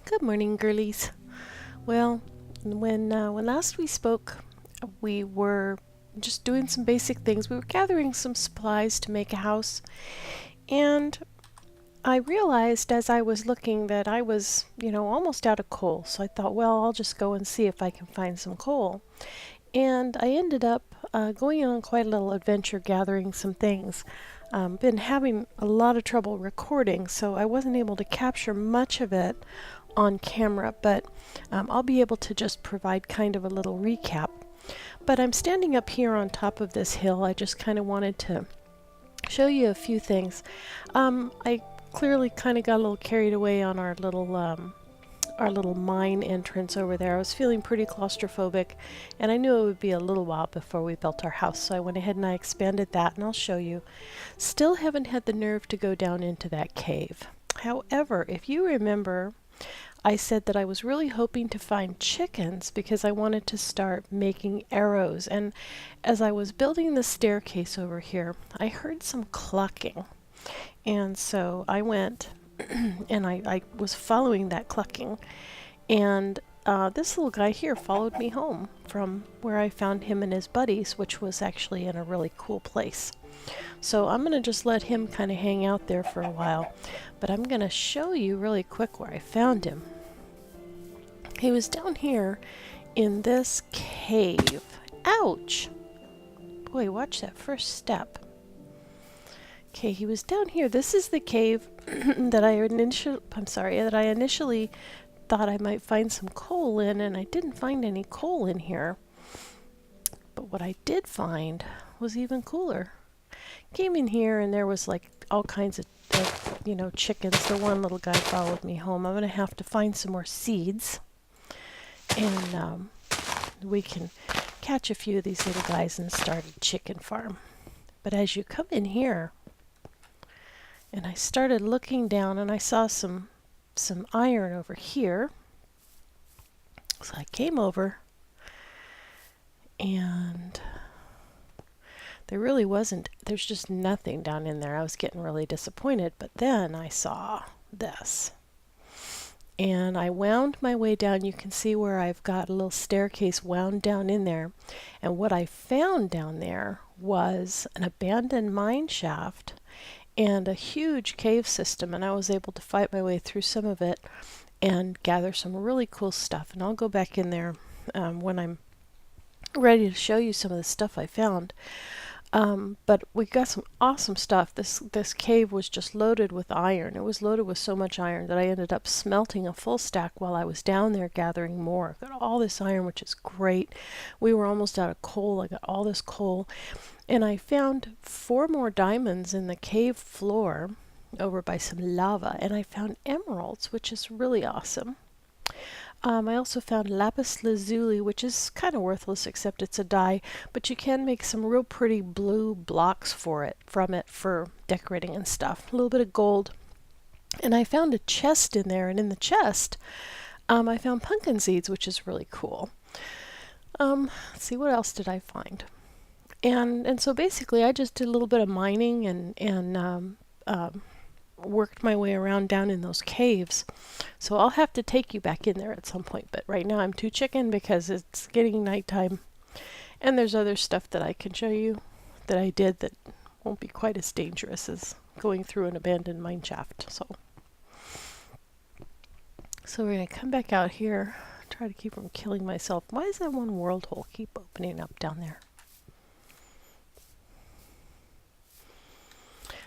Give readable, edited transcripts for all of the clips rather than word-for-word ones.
Good morning, girlies. Well, when last we spoke, we were just doing some basic things. We were gathering some supplies to make a house, and I realized as I was looking that I was, almost out of coal. So I thought, well, I'll just go and see if I can find some coal. And I ended up going on quite a little adventure gathering some things. Been having a lot of trouble recording, so I wasn't able to capture much of it on camera, but I'll be able to just provide kind of a little recap. But I'm standing up here on top of this hill. I just kind of wanted to show you a few things. I clearly kind of got a little carried away on our little mine entrance over there. I was feeling pretty claustrophobic, and I knew it would be a little while before we built our house, so I went ahead and I expanded that, and I'll show you. Still haven't had the nerve to go down into that cave. However, if you remember, I said that I was really hoping to find chickens because I wanted to start making arrows. And as I was building the staircase over here, I heard some clucking. And so I went and I was following that clucking. And this little guy here followed me home from where I found him and his buddies, which was actually in a really cool place. So I'm going to just let him kind of hang out there for a while. But I'm going to show you really quick where I found him. He was down here in this cave. Ouch! Boy, watch that first step. Okay, he was down here. This is the cave that I initially thought I might find some coal in, and I didn't find any coal in here. But what I did find was even cooler. Came in here and there was like all kinds of chickens. The one little guy followed me home. I'm going to have to find some more seeds, and we can catch a few of these little guys and start a chicken farm. But as you come in here, and I started looking down, and I saw some iron over here. So I came over, and there's just nothing down in there. I was getting really disappointed, but then I saw this. And I wound my way down. You can see where I've got a little staircase wound down in there. And what I found down there was an abandoned mine shaft and a huge cave system. And I was able to fight my way through some of it and gather some really cool stuff. And I'll go back in there when I'm ready to show you some of the stuff I found. But we got some awesome stuff. This cave was just loaded with iron. It was loaded with so much iron that I ended up smelting a full stack while I was down there gathering more. Got all this iron, which is great. We were almost out of coal. I got all this coal. And I found 4 more diamonds in the cave floor over by some lava. And I found emeralds, which is really awesome. I also found lapis lazuli, which is kind of worthless except it's a dye, but you can make some real pretty blue blocks from it for decorating and stuff. A little bit of gold. And I found a chest in there, and in the chest I found pumpkin seeds, which is really cool. Let's see, what else did I find? And so basically I just did a little bit of mining and worked my way around down in those caves. So I'll have to take you back in there at some point, but right now I'm too chicken because it's getting nighttime, and there's other stuff that I can show you that I did that won't be quite as dangerous as going through an abandoned mine shaft. So we're going to come back out here, try to keep from killing myself. Why does that one world hole keep opening up down there?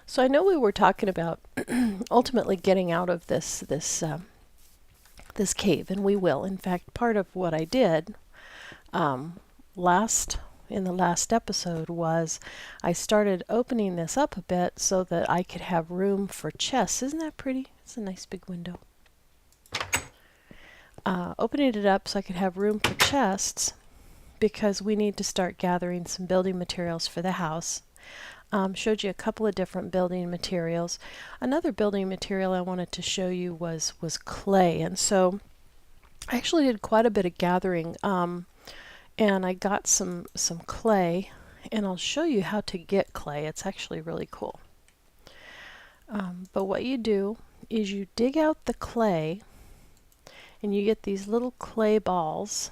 So I know we were talking about ultimately getting out of this cave, and we will. In fact, part of what I did in the last episode was I started opening this up a bit so that I could have room for chests. Isn't that pretty? It's a nice big window. Opening it up so I could have room for chests because we need to start gathering some building materials for the house. Showed you a couple of different building materials. Another building material I wanted to show you was clay, and so I actually did quite a bit of gathering, and I got some clay, and I'll show you how to get clay. It's actually really cool. But what you do is you dig out the clay and you get these little clay balls,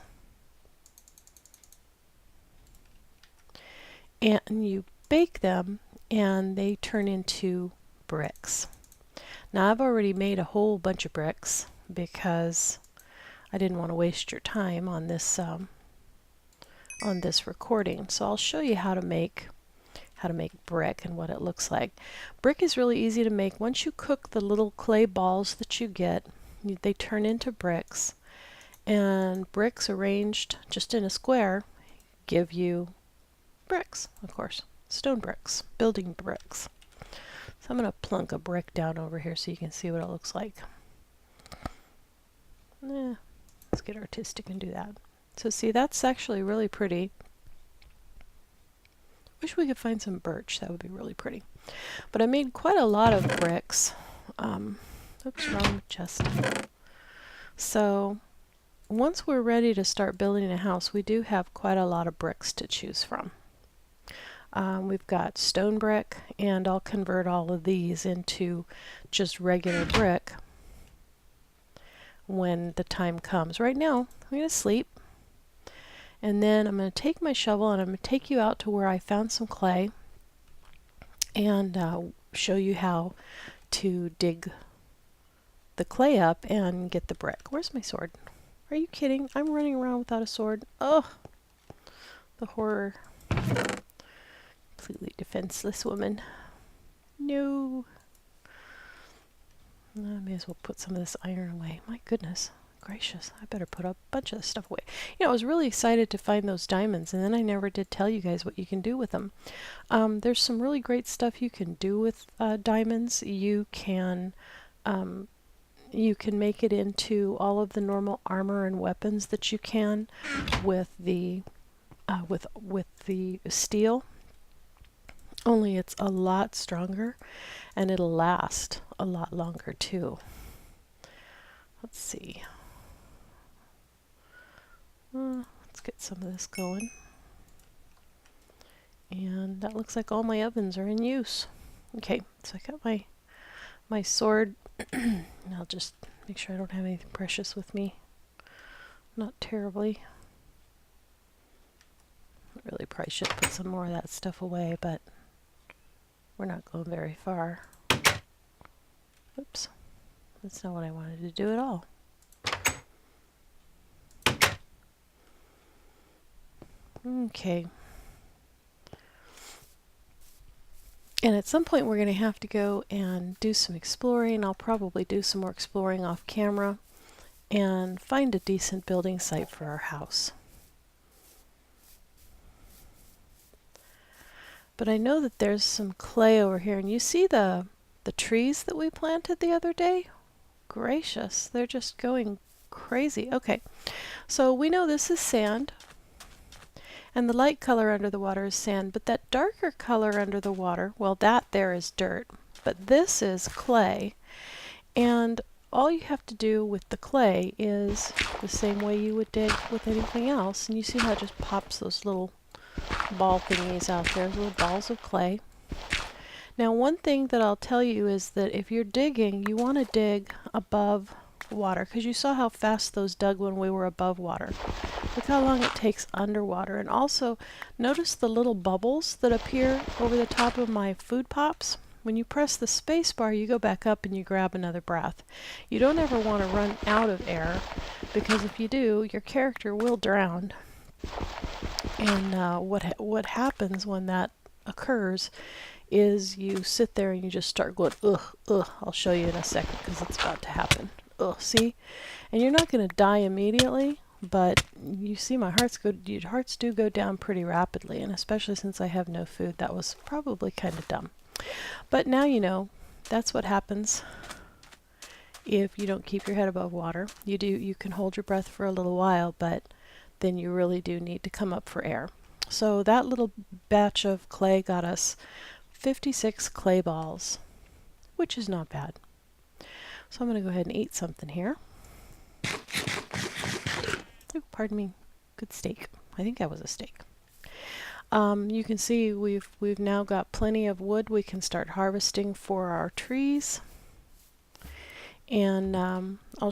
and you bake them and they turn into bricks. Now I've already made a whole bunch of bricks because I didn't want to waste your time on this recording. So I'll show you how to make brick and what it looks like. Brick is really easy to make. Once you cook the little clay balls that you get, they turn into bricks, and bricks arranged just in a square give you bricks, of course. Stone bricks, building bricks. So I'm going to plunk a brick down over here so you can see what it looks like. Let's get artistic and do that. So see, that's actually really pretty. Wish we could find some birch. That would be really pretty. But I made quite a lot of bricks. Oops, wrong chestnut. So once we're ready to start building a house, we do have quite a lot of bricks to choose from. We've got stone brick, and I'll convert all of these into just regular brick when the time comes. Right now, I'm going to sleep, and then I'm going to take my shovel and I'm going to take you out to where I found some clay and show you how to dig the clay up and get the brick. Where's my sword? Are you kidding? I'm running around without a sword. Oh, the horror. Completely defenseless woman. No. I may as well put some of this iron away. My goodness gracious, I better put a bunch of this stuff away. You know, I was really excited to find those diamonds, and then I never did tell you guys what you can do with them. There's some really great stuff you can do with diamonds. You can make it into all of the normal armor and weapons that you can with the steel. Only it's a lot stronger, and it'll last a lot longer too. Let's see. Let's get some of this going. And that looks like all my ovens are in use. Okay, so I got my sword. And I'll just make sure I don't have anything precious with me. Not terribly. I really probably should put some more of that stuff away, but we're not going very far. Oops. That's not what I wanted to do at all. Okay. And at some point we're going to have to go and do some exploring. I'll probably do some more exploring off camera and find a decent building site for our house. But I know that there's some clay over here, and you see the trees that we planted the other day? Gracious, they're just going crazy. Okay, so we know this is sand, and the light color under the water is sand, but that darker color under the water, well, that there is dirt, but this is clay. And all you have to do with the clay is the same way you would dig with anything else, and you see how it just pops those little ball thingies out there, little balls of clay. Now, one thing that I'll tell you is that if you're digging, you want to dig above water, because you saw how fast those dug when we were above water. Look how long it takes underwater. And also, notice the little bubbles that appear over the top of my food pops. When you press the space bar, you go back up and you grab another breath. You don't ever want to run out of air, because if you do, your character will drown. And what happens when that occurs is you sit there and you just start going, ugh, ugh. I'll show you in a second because it's about to happen. Ugh, see? And you're not going to die immediately, but you see your hearts do go down pretty rapidly, and especially since I have no food, that was probably kind of dumb. But now you know that's what happens if you don't keep your head above water. You can hold your breath for a little while, but then you really do need to come up for air. So that little batch of clay got us 56 clay balls, which is not bad. So I'm going to go ahead and eat something here. Ooh, pardon me. Good steak. I think that was a steak. You can see we've now got plenty of wood. We can start harvesting for our trees. And I'll